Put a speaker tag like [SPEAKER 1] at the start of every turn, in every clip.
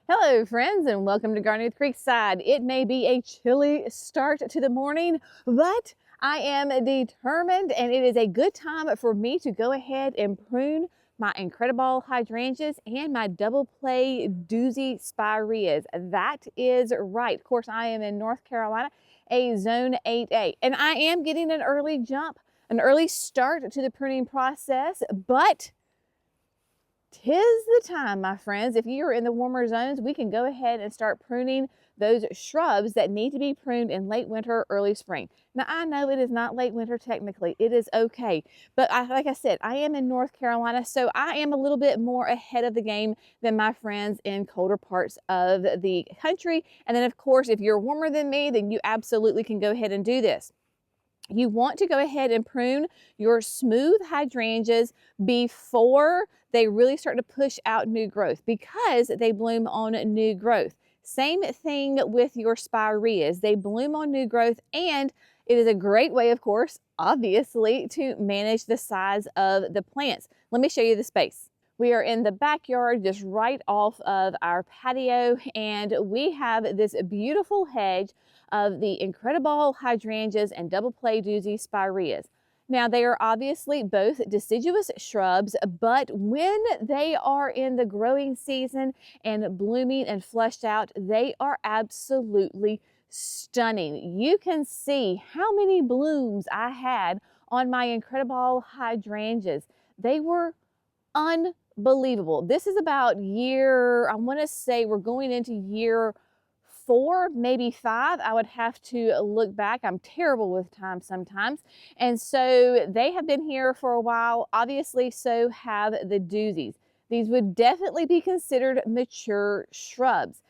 [SPEAKER 1] Hello friends, and welcome to Gardening with Creekside. It may be a chilly start to the morning, but I am determined and it is a good time for me to go ahead and prune my Incrediball hydrangeas and my double play Doozie Spireas. That is right. Of course, I am in North Carolina, a zone 8A, and I am getting an early jump, an early start to the pruning process, but 'tis the time, my friends. If you're in the warmer zones, we can go ahead and start pruning those shrubs that need to be pruned in late winter, early spring. Now, I know it is not late winter technically. It is okay. But like I said, I am in North Carolina, so I am a little bit more ahead of the game than my friends in colder parts of the country. And then, of course, if you're warmer than me, then you absolutely can go ahead and do this. You want to go ahead and prune your smooth hydrangeas before they really start to push out new growth because they bloom on new growth. Same thing with your spireas. They bloom on new growth, and it is a great way, of course, obviously, to manage the size of the plants. Let me show you the space. We are in the backyard just right off of our patio, and we have this beautiful hedge of the Incrediball hydrangeas and double play Doozie spireas. Now, they are obviously both deciduous shrubs, but when they are in the growing season and blooming and fleshed out, they are absolutely stunning. You can see how many blooms I had on my Incrediball hydrangeas. They were unbelievable. This is about I want to say we're going into year 4, maybe 5. I would have to look back. I'm terrible with time sometimes. And so they have been here for a while. Obviously, so have the Doozies. These would definitely be considered mature shrubs.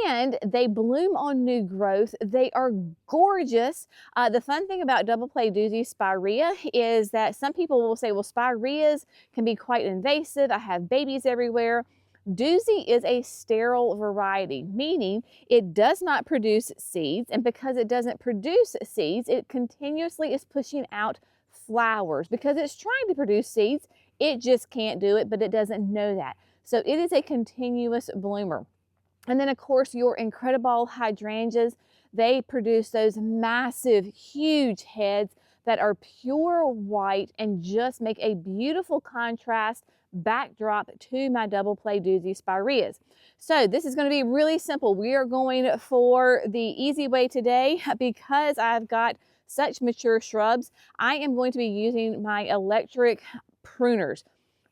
[SPEAKER 1] And they bloom on new growth. They are gorgeous. The fun thing about double play Doozie Spirea is that some people will say, well, Spireas can be quite invasive. I have babies everywhere. Doozie is a sterile variety, meaning it does not produce seeds, and because it doesn't produce seeds, it continuously is pushing out flowers. Because it's trying to produce seeds, it just can't do it, but it doesn't know that. So it is a continuous bloomer. And then, of course, your Incrediball hydrangeas, they produce those massive, huge heads that are pure white and just make a beautiful contrast backdrop to my double play Doozie Spireas. So this is going to be really simple. We are going for the easy way today because I've got such mature shrubs. I am going to be using my electric pruners.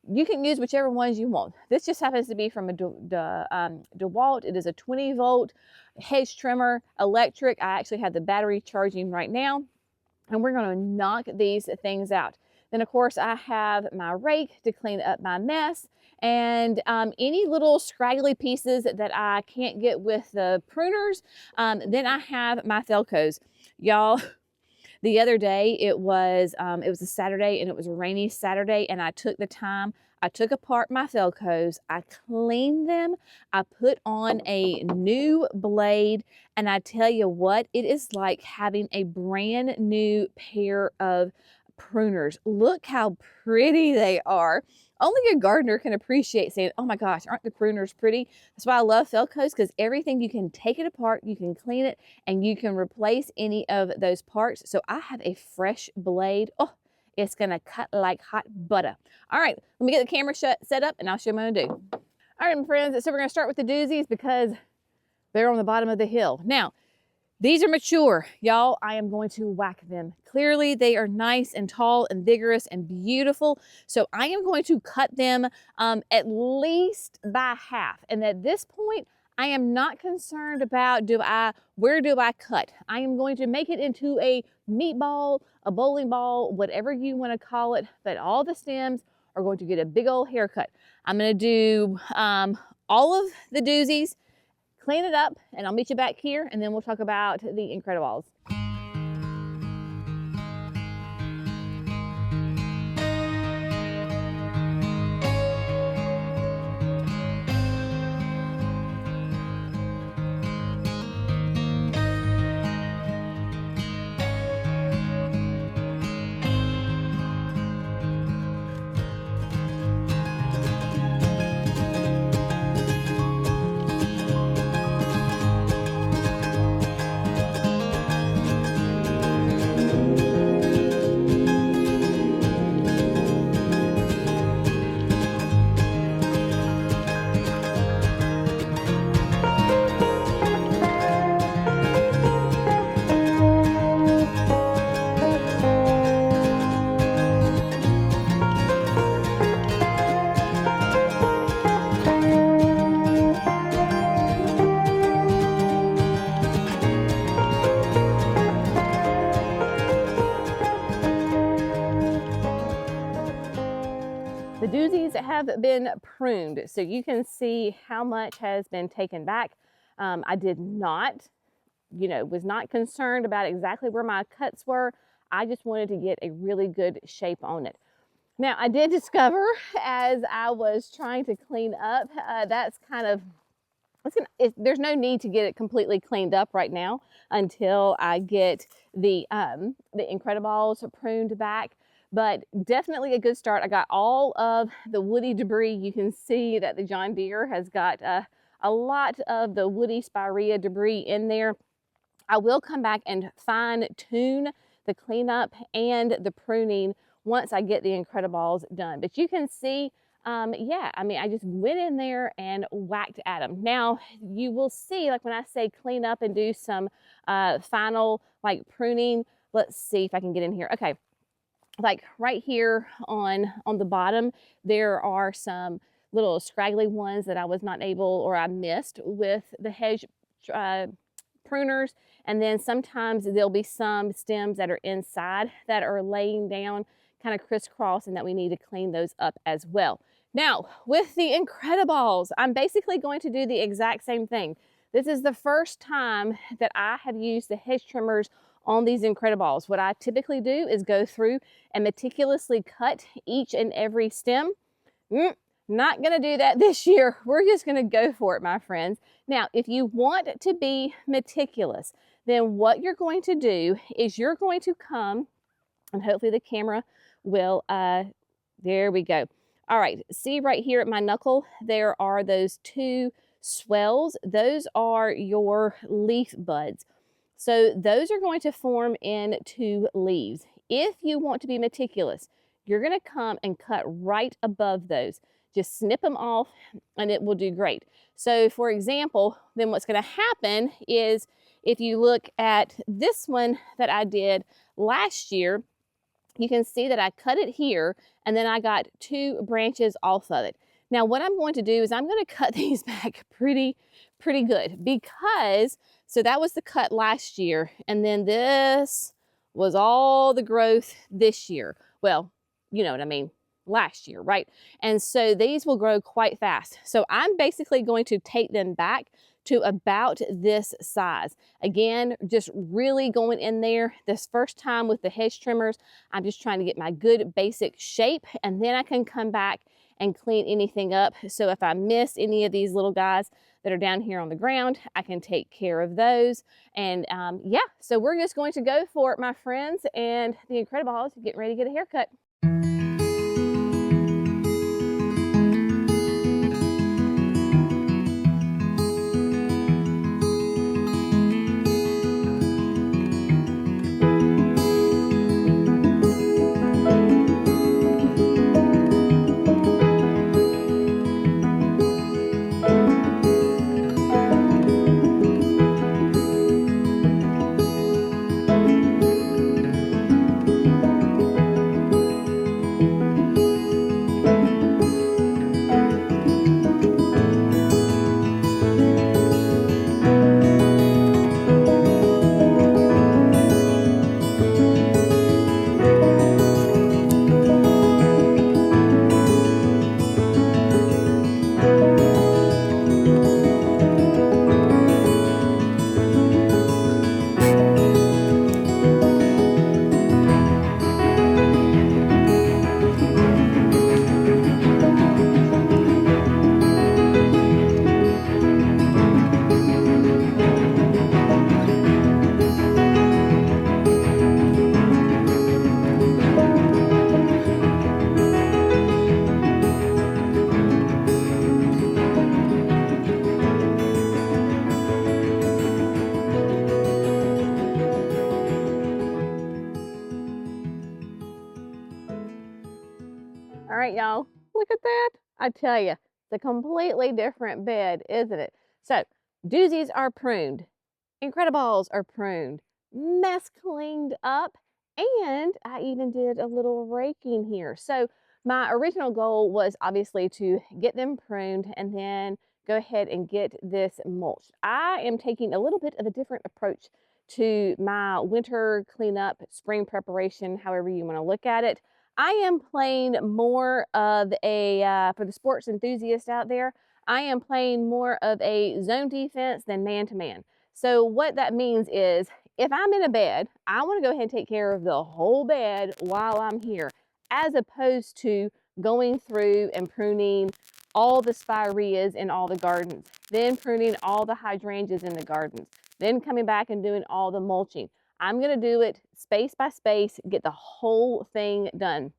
[SPEAKER 1] You can use whichever ones you want. This just happens to be from a DeWalt. It is a 20-volt hedge trimmer, electric. I actually have the battery charging right now, and we're going to knock these things out. Then, of course, I have my rake to clean up my mess, and any little scraggly pieces that I can't get with the pruners. Then I have my Felcos. Y'all, the other day it was a Saturday, and it was a rainy Saturday, and I took the time. I took apart my Felcos, I cleaned them, I put on a new blade, and I tell you what, it is like having a brand new pair of pruners. Look how pretty they are. Only a gardener can appreciate saying, oh my gosh, aren't the pruners pretty? That's why I love Felcos, because everything, you can take it apart, you can clean it, and you can replace any of those parts. So I have a fresh blade. Oh, it's gonna cut like hot butter. All right, let me get the camera set up and I'll show you what I'm gonna do. All right, my friends, so we're gonna start with the Doozies because they're on the bottom of the hill. Now, these are mature. Y'all, I am going to whack them. Clearly, they are nice and tall and vigorous and beautiful. So I am going to cut them at least by half. And at this point, I am not concerned about where do I cut. I am going to make it into a meatball, a bowling ball, whatever you want to call it. But all the stems are going to get a big old haircut. I'm going to do all of the Doozies, clean it up, and I'll meet you back here, and then we'll talk about the Incrediballs. have been pruned. So you can see how much has been taken back. I did not, was not concerned about exactly where my cuts were. I just wanted to get a really good shape on it. Now, I did discover as I was trying to clean up, that's kind of, there's no need to get it completely cleaned up right now until I get the Incrediballs pruned back. But definitely a good start. I got all of the woody debris. You can see that the John Deere has got a lot of the woody Spirea debris in there. I will come back and fine tune the cleanup and the pruning once I get the Incrediballs done. But you can see, yeah, I mean, I just went in there and whacked at them. Now, you will see, like when I say clean up and do some final like pruning, let's see if I can get in here. Okay. Like right here on the bottom, there are some little scraggly ones that I was not able, or I missed with the hedge pruners. And then sometimes there'll be some stems that are inside that are laying down kind of crisscross, and that we need to clean those up as well. Now, with the Incrediballs, I'm basically going to do the exact same thing. This is the first time that I have used the hedge trimmers on these Incrediballs. What I typically do is go through and meticulously cut each and every stem. Not gonna do that this year. We're just gonna go for it, my friends. Now, if you want to be meticulous, then what you're going to do is you're going to come, and hopefully the camera will, there we go. All right, see right here at my knuckle, there are those two swells. Those are your leaf buds. So those are going to form into leaves. If you want to be meticulous, you're gonna come and cut right above those. Just snip them off and it will do great. So for example, then what's gonna happen is if you look at this one that I did last year, you can see that I cut it here and then I got two branches off of it. Now what I'm going to do is I'm gonna cut these back pretty good, because so that was the cut last year, and then this was all the growth this year. Well, you know what I mean, last year, right? And so these will grow quite fast. So I'm basically going to take them back to about this size. Again, just really going in there. This first time with the hedge trimmers, I'm just trying to get my good basic shape, and then I can come back and clean anything up. So if I miss any of these little guys that are down here on the ground, I can take care of those. And yeah, so we're just going to go for it, my friends, and the Incrediballs getting ready to get a haircut. All right, y'all, look at that. I tell you, it's a completely different bed, isn't it? So, Doozies are pruned, Incrediballs are pruned, mess cleaned up, and I even did a little raking here. So, my original goal was obviously to get them pruned and then go ahead and get this mulched. I am taking a little bit of a different approach to my winter cleanup, spring preparation, however you want to look at it. I am playing more of a, for the sports enthusiast out there, I am playing more of a zone defense than man-to-man. So what that means is if I'm in a bed, I want to go ahead and take care of the whole bed while I'm here, as opposed to going through and pruning all the spireas in all the gardens, then pruning all the hydrangeas in the gardens, then coming back and doing all the mulching. I'm going to do it space by space, get the whole thing done.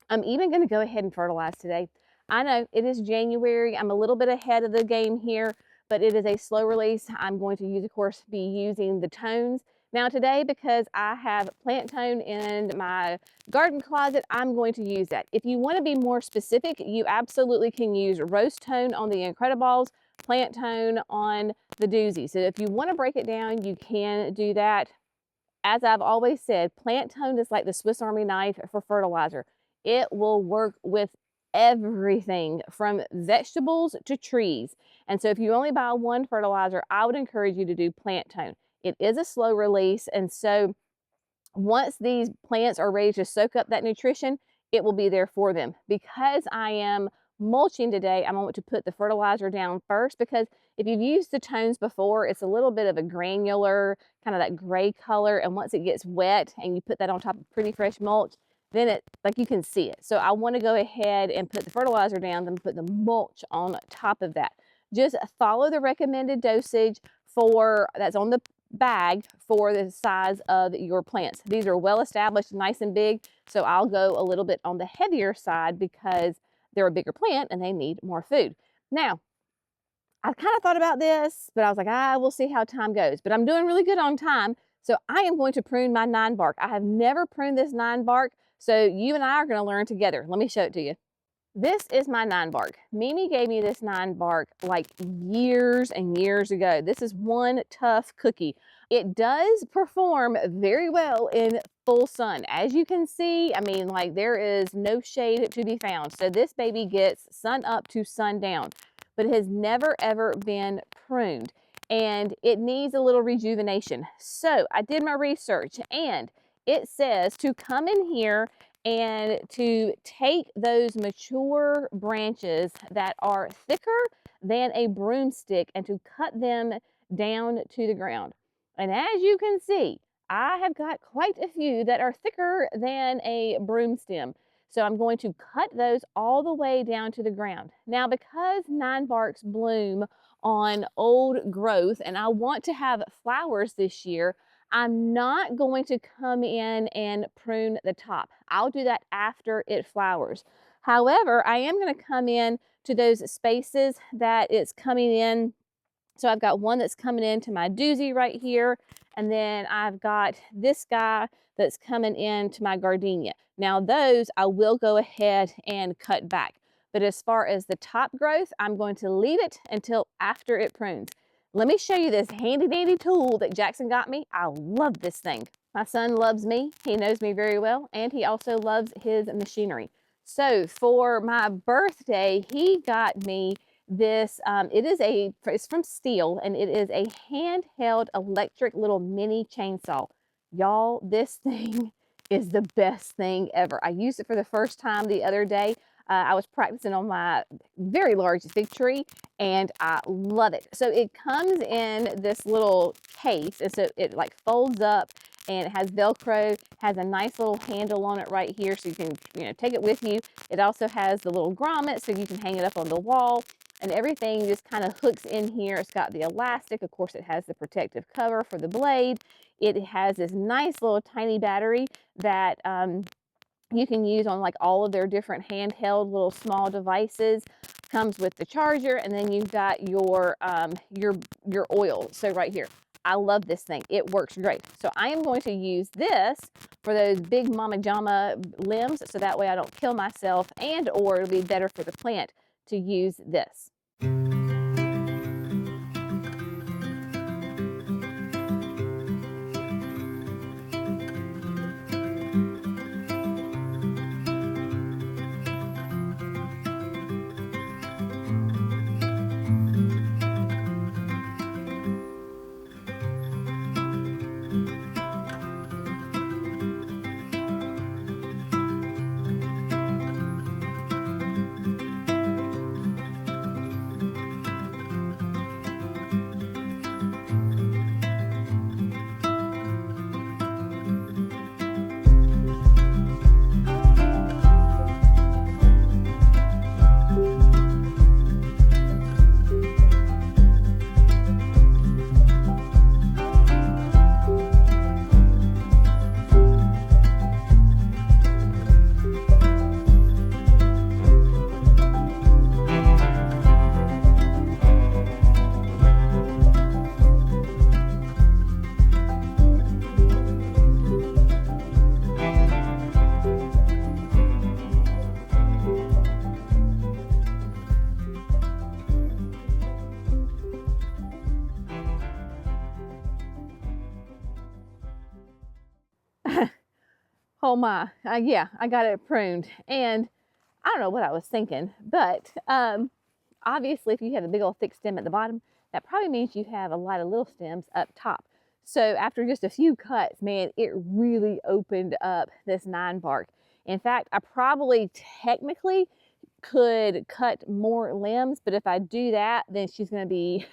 [SPEAKER 1] I'm even going to go ahead and fertilize today. I know it is January. I'm a little bit ahead of the game here, but it is a slow release. I'm going to use, of course, be using the tones. Now today, because I have plant tone in my garden closet, I'm going to use that. If you want to be more specific, you absolutely can use rose tone on the Incrediballs, plant tone on the Doozie. So if you want to break it down, you can do that. As I've always said, plant tone is like the Swiss Army knife for fertilizer. It will work with everything from vegetables to trees. And so if you only buy one fertilizer, I would encourage you to do plant tone. It is a slow release, and so once these plants are ready to soak up that nutrition, it will be there for them. Because I am mulching today, I'm going to put the fertilizer down first, because if you've used the tones before, it's a little bit of a granular, kind of that gray color, and once it gets wet and you put that on top of pretty fresh mulch, then it, like, you can see it. So I want to go ahead and put the fertilizer down, then put the mulch on top of that. Just follow the recommended dosage that's on the bag for the size of your plants. These are well established, nice and big, so I'll go a little bit on the heavier side because they're a bigger plant and they need more food. Now, I kind of thought about this, but I was like, we'll see how time goes. But I'm doing really good on time, so I am going to prune my Ninebark. I have never pruned this Ninebark, so you and I are going to learn together. Let me show it to you. This is my Ninebark. Mimi gave me this Ninebark like years and years ago. This is one tough cookie. It does perform very well in full sun. As you can see, I mean, like, there is no shade to be found. So this baby gets sun up to sun down, but it has never ever been pruned, and it needs a little rejuvenation. So I did my research, and it says to come in here and to take those mature branches that are thicker than a broomstick and to cut them down to the ground. And as you can see, I have got quite a few that are thicker than a broom stem. So I'm going to cut those all the way down to the ground. Now, because Ninebarks bloom on old growth and I want to have flowers this year, I'm not going to come in and prune the top. I'll do that after it flowers. However, I am going to come in to those spaces that it's coming in. So I've got one that's coming into my Doozie right here, and then I've got this guy that's coming into my gardenia. Now those I will go ahead and cut back. But as far as the top growth, I'm going to leave it until after it prunes. Let me show you this handy dandy tool that Jackson got me. I love this thing. My son loves me. He knows me very well, and he also loves his machinery. So for my birthday, he got me this. It's from Steel, and it is a handheld electric little mini chainsaw. Y'all, this thing is the best thing ever. I used it for the first time the other day. I was practicing on my very large fig tree, and I love it. So it comes in this little case, and so it like folds up, and it has Velcro, has a nice little handle on it right here, so you can, take it with you. It also has the little grommet, so you can hang it up on the wall, and everything just kind of hooks in here. It's got the elastic. Of course, it has the protective cover for the blade. It has this nice little tiny battery that you can use on like all of their different handheld little small devices. Comes with the charger, and then you've got your oil. So right here, I love this thing. It works great. So I am going to use this for those big mama jama limbs, so that way I don't kill myself, and or it'll be better for the plant to use this. Oh my, yeah, I got it pruned. And I don't know what I was thinking, but obviously if you have a big old thick stem at the bottom, that probably means you have a lot of little stems up top. So after just a few cuts, man, it really opened up this Ninebark. In fact, I probably technically could cut more limbs, but if I do that, then she's gonna be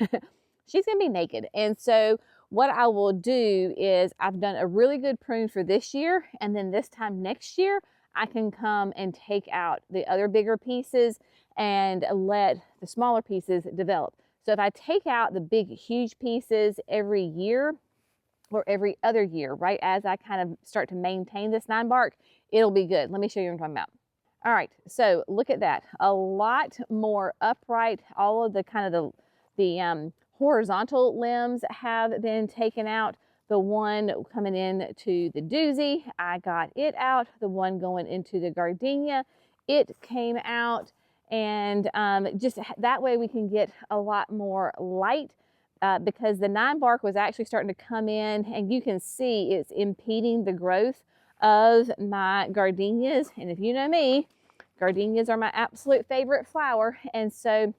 [SPEAKER 1] she's gonna be naked. And so what I will do is I've done a really good prune for this year, and then this time next year I can come and take out the other bigger pieces and let the smaller pieces develop. So if I take out the big huge pieces every year or every other year, right, as I kind of start to maintain this Ninebark, it'll be good. Let me show you what I'm talking about. All right, so look at that. A lot more upright. All of the kind of the horizontal limbs have been taken out. The one coming in to the Doozie, I got it out. The one going into the gardenia, it came out. And just that way we can get a lot more light because the Ninebark was actually starting to come in, and you can see it's impeding the growth of my gardenias. And if you know me, gardenias are my absolute favorite flower. And so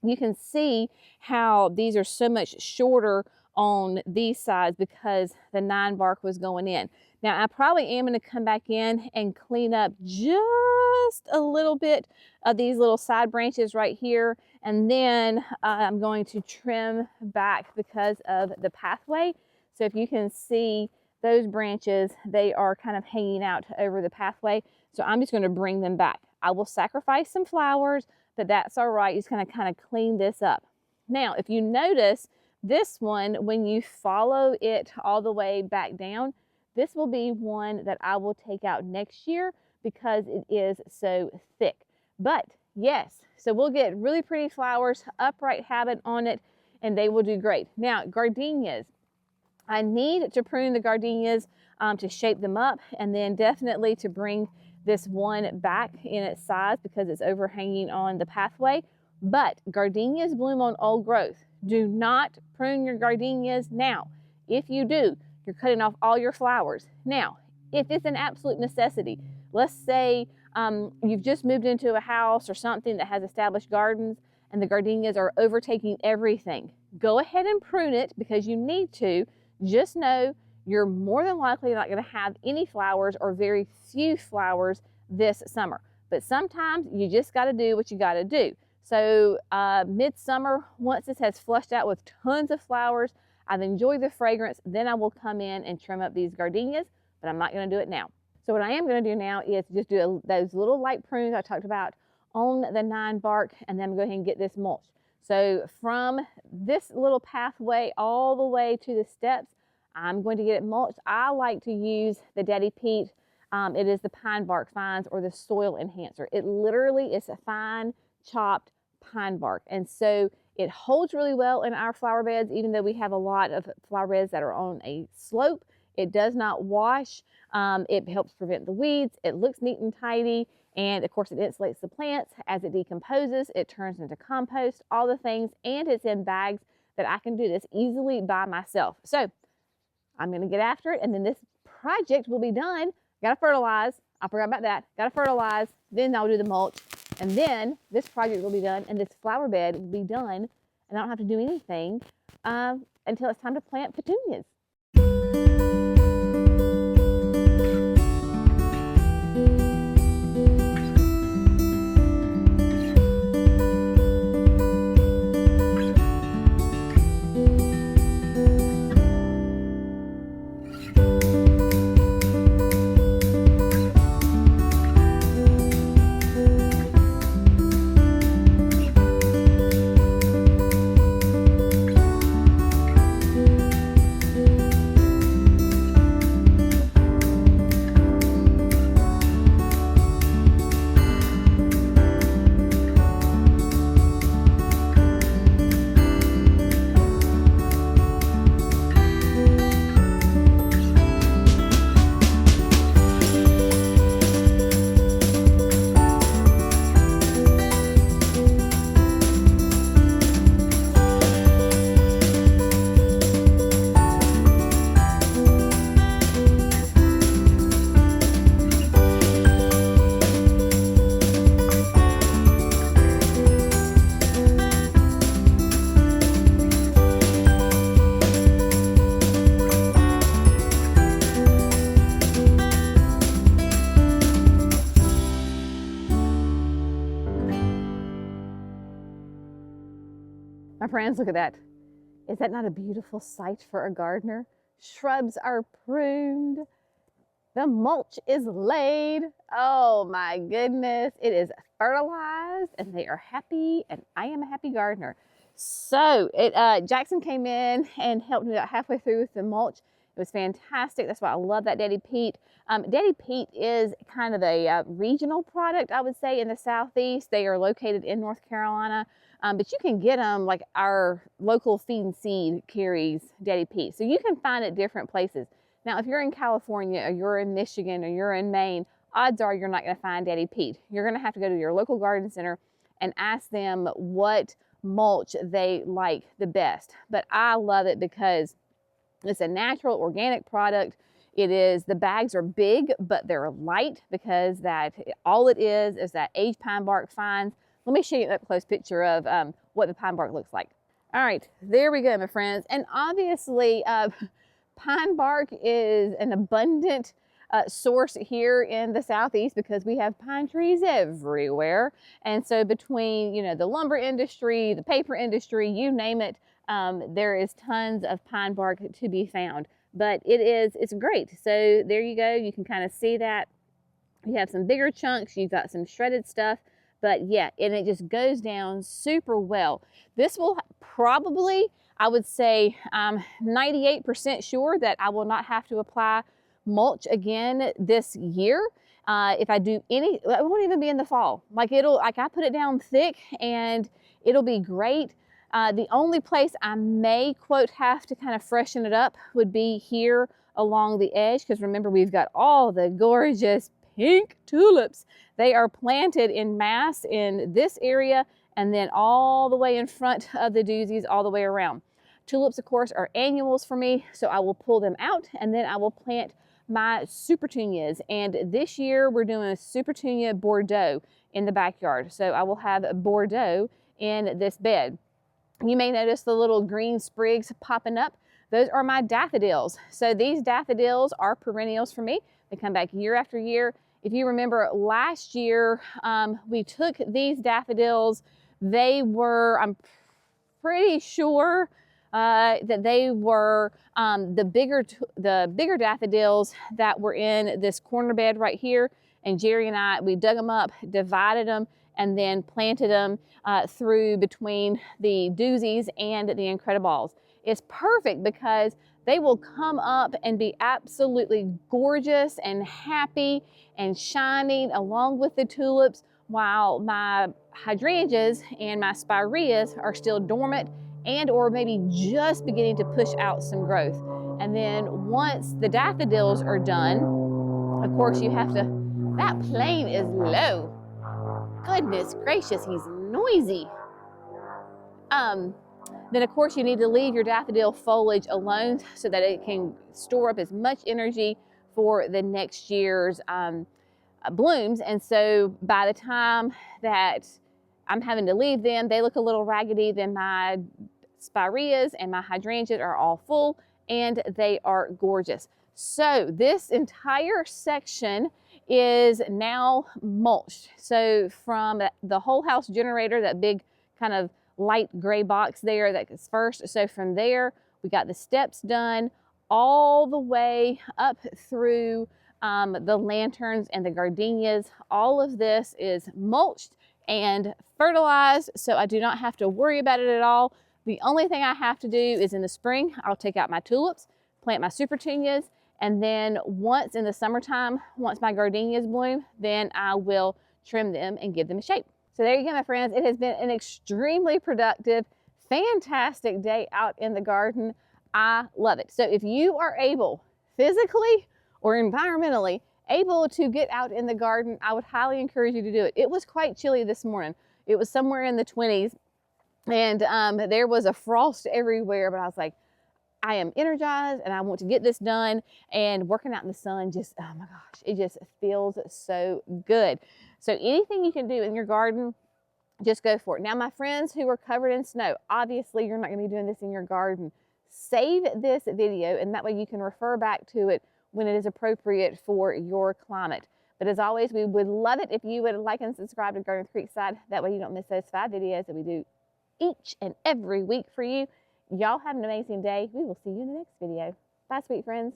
[SPEAKER 1] you can see how these are so much shorter on these sides because the Ninebark was going in. Now I probably am going to come back in and clean up just a little bit of these little side branches right here, and then I'm going to trim back because of the pathway. So if you can see those branches, they are kind of hanging out over the pathway. So I'm just going to bring them back. I will sacrifice some flowers, but that's all right. Just kind of clean this up. Now, if you notice this one, when you follow it all the way back down, this will be one that I will take out next year because it is so thick. But yes, so we'll get really pretty flowers, upright habit on it, and they will do great. Now, gardenias. I need to prune the gardenias to shape them up, and then definitely to bring this one back in its size because it's overhanging on the pathway. But gardenias bloom on old growth. Do not prune your gardenias now. If you do, you're cutting off all your flowers. Now, if it's an absolute necessity, let's say you've just moved into a house or something that has established gardens and the gardenias are overtaking everything, go ahead and prune it because you need to. Just know you're more than likely not going to have any flowers or very few flowers this summer. But sometimes you just got to do what you got to do. So midsummer, once this has flushed out with tons of flowers, I've enjoyed the fragrance, then I will come in and trim up these gardenias, but I'm not going to do it now. So what I am going to do now is just do those little light prunes I talked about on the Ninebark, and then I'm going to go ahead and get this mulch. So from this little pathway all the way to the steps, I'm going to get it mulched. I like to use the Daddy Pete. It is the pine bark fines or the soil enhancer. It literally is a fine chopped pine bark. And so it holds really well in our flower beds, even though we have a lot of flower beds that are on a slope. It does not wash. It helps prevent the weeds. It looks neat and tidy. And of course it insulates the plants. As it decomposes, it turns into compost, all the things, and it's in bags that I can do this easily by myself. So I'm gonna get after it, and then this project will be done. Gotta fertilize, I forgot about that. Gotta fertilize, then I'll do the mulch, and then this project will be done, and this flower bed will be done, and I don't have to do anything until it's time to plant petunias. friends, look at that. Is that not a beautiful sight for a gardener? Shrubs are pruned. The mulch is laid. Oh my goodness. It is fertilized and they are happy and I am a happy gardener. So Jackson came in and helped me about halfway through with the mulch. It was fantastic. That's why I love that Daddy Pete. Daddy Pete is kind of a regional product, I would say, in the Southeast. They are located in North Carolina, but you can get them like our local Feed and Seed carries Daddy Pete. So you can find it different places. Now, if you're in California or you're in Michigan or you're in Maine, odds are you're not going to find Daddy Pete. You're going to have to go to your local garden center and ask them what mulch they like the best. But I love it because it's a natural organic product. It is, the bags are big, but they're light because all it is that aged pine bark fines. Let me show you an up close picture of what the pine bark looks like. All right, there we go, my friends. And obviously, pine bark is an abundant source here in the Southeast because we have pine trees everywhere. And so between, you know, the lumber industry, the paper industry, you name it, there is tons of pine bark to be found. But it's great. So there you go. You can kind of see that. You have some bigger chunks. You've got some shredded stuff. But yeah, and it just goes down super well. This will probably, I would say, 98% sure that I will not have to apply mulch again this year. If I do any, it won't even be in the fall. Like I put it down thick and it'll be great. The only place I may, quote, have to kind of freshen it up would be here along the edge, because remember, we've got all the gorgeous pink tulips. They are planted in mass in this area and then all the way in front of the Doozies all the way around. Tulips, of course, are annuals for me, so I will pull them out and then I will plant my Supertunias. And this year we're doing a Supertunia Bordeaux in the backyard. So I will have a Bordeaux in this bed. You may notice the little green sprigs popping up. Those are my daffodils. So these daffodils are perennials for me. They come back year after year. If you remember last year, we took these daffodils. They were, I'm pretty sure that they were the bigger daffodils that were in this corner bed right here. And Jerry and I, we dug them up, divided them, and then planted them through between the Doozies and the Incrediballs. It's perfect because they will come up and be absolutely gorgeous and happy and shining along with the tulips, while my hydrangeas and my spireas are still dormant and or maybe just beginning to push out some growth. And then once the daffodils are done, of course you have to, that plane is low. Goodness gracious, he's noisy. Then of course you need to leave your daffodil foliage alone so that it can store up as much energy for the next year's blooms. And so by the time that I'm having to leave them, they look a little raggedy. Then my spireas and my hydrangeas are all full and they are gorgeous. So this entire section is now mulched. So from the whole house generator, that big kind of light gray box there, that is first. So from there, we got the steps done all the way up through the lanterns and the gardenias. All of this is mulched and fertilized, so I do not have to worry about it at all. The only thing I have to do is in the spring, I'll take out my tulips, plant my Supertunias, and then once in the summertime, once my gardenias bloom, then I will trim them and give them a shape. So there you go, my friends. It has been an extremely productive, fantastic day out in the garden. I love it. So if you are able, physically or environmentally, able to get out in the garden, I would highly encourage you to do it. It was quite chilly this morning. It was somewhere in the 20s and there was a frost everywhere, but I was like, I am energized and I want to get this done, and working out in the sun just, oh my gosh, it just feels so good. So anything you can do in your garden, just go for it. Now, my friends who are covered in snow, obviously you're not going to be doing this in your garden. Save this video and that way you can refer back to it when it is appropriate for your climate. But as always, we would love it if you would like and subscribe to Garden with Creekside. That way you don't miss those 5 videos that we do each and every week for you. Y'all have an amazing day. We will see you in the next video. Bye, sweet friends.